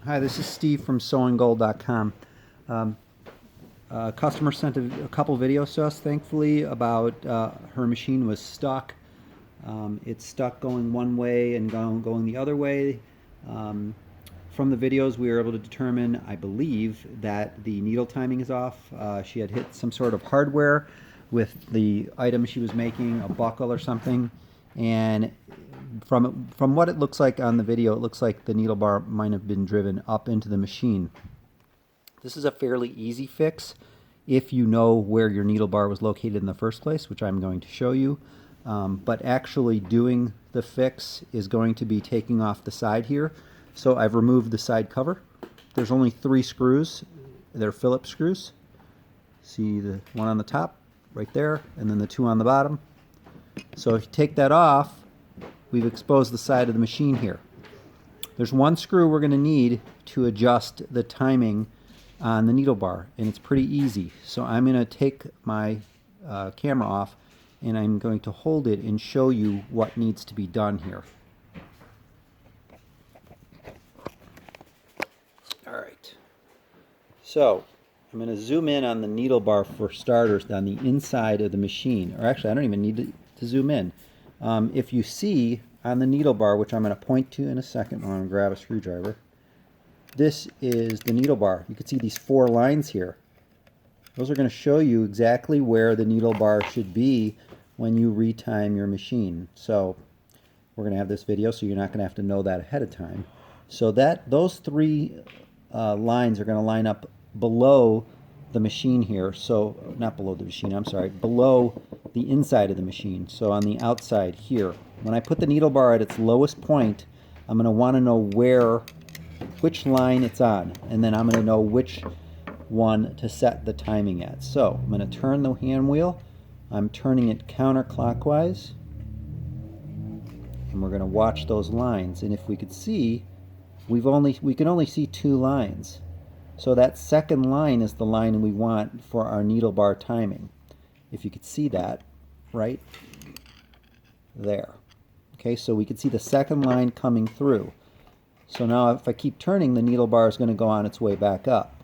Hi, this is Steve from SewingGold.com. A customer sent a couple videos to us, thankfully, about her machine was stuck. It's stuck going one way and going the other way. From the videos, we were able to determine, I believe, that the needle timing is off. She had hit some sort of hardware with the item she was making, a buckle or something, and from what it looks like on the video, it looks like the needle bar might have been driven up into the machine. This is a fairly easy fix if you know where your needle bar was located in the first place, which I'm going to show you. But actually doing the fix is going to be taking off the side here. So I've removed the side cover. There's only 3 screws. They're Phillips screws. See the one on the top right there, and then the 2 on the bottom. So if you take that off, we've exposed the side of the machine here. There's 1 screw we're going to need to adjust the timing on the needle bar, and it's pretty easy. So I'm going to take my camera off, and I'm going to hold it and show you what needs to be done here. Alright, so I'm going to zoom in on the needle bar for starters on the inside of the machine, or actually I don't even need to zoom in. If you see on the needle bar, which I'm going to point to in a second, I'm going to grab a screwdriver. This is the needle bar. You can see these 4 lines here. Those are going to show you exactly where the needle bar should be when you retime your machine. So we're going to have this video, so you're not going to have to know that ahead of time. So those 3 lines are going to line up below the machine here. So not below the machine, I'm sorry, below the inside of the machine. So on the outside here. When I put the needle bar at its lowest point, I'm going to want to know which line it's on, and then I'm going to know which one to set the timing at. So I'm going to turn the hand wheel. I'm turning it counterclockwise, and we're going to watch those lines. And if we could see, we can only see 2 lines. So that second line is the line we want for our needle bar timing. If you could see that right there. Okay, so we can see the second line coming through. So now if I keep turning, the needle bar is going to go on its way back up.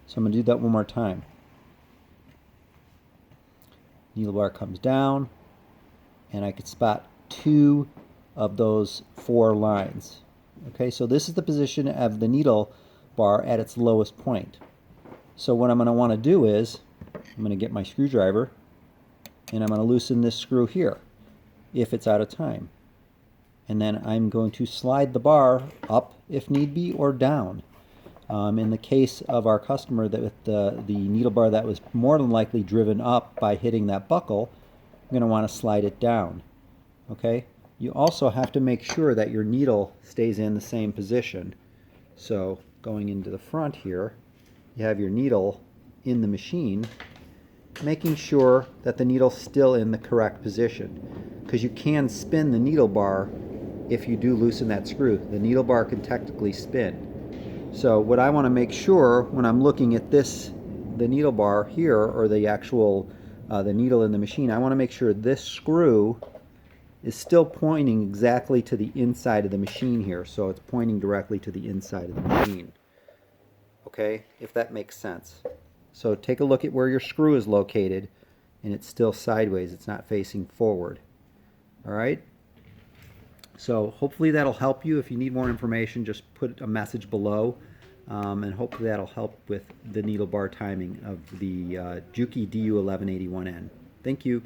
So I'm going to do that one more time. Needle bar comes down, and I could spot 2 of those 4 lines. Okay, so this is the position of the needle bar at its lowest point. So what I'm going to want to do is, I'm going to get my screwdriver, and I'm going to loosen this screw here if it's out of time. And then I'm going to slide the bar up if need be, or down. In the case of our customer, with the needle bar that was more than likely driven up by hitting that buckle, I'm going to want to slide it down. Okay? You also have to make sure that your needle stays in the same position. So going into the front here, you have your needle in the machine, making sure that the needle's still in the correct position, because you can spin the needle bar. If you do loosen that screw, the needle bar can technically spin. So what I want to make sure when I'm looking at the needle bar here, or the actual the needle in the machine, I want to make sure this screw is still pointing exactly to the inside of the machine here. So it's pointing directly to the inside of the machine. Okay, if that makes sense. So take a look at where your screw is located, and it's still sideways, it's not facing forward. Alright? So hopefully that'll help you. If you need more information, just put a message below, and hopefully that'll help with the needle bar timing of the Juki DU-1181N. Thank you.